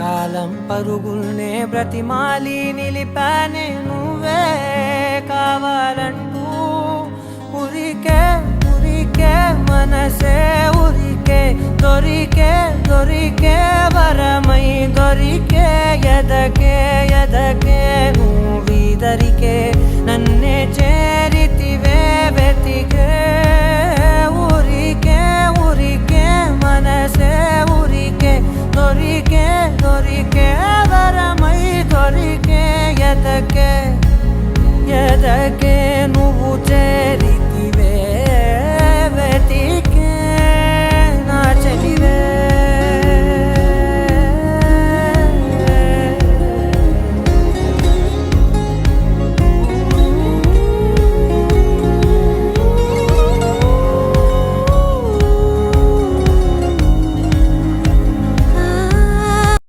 కాలం పరుగుల్నే బ్రతిమాలి నిలిపానే నువ్వే కావాలంటూ ఉరికే ఉరికే మనసే ఉరికే దొరికే దొరికే వరమై దొరికే ఎదకే ఎదకే నువ్వీదరికే నన్నే చేరితివే వెతికే ఊరికే ఊరికే మనసే ఊరికే దొరికే దొరికే వరమై దొరికే ఎదకే ఎదకే నువ్వు చేరి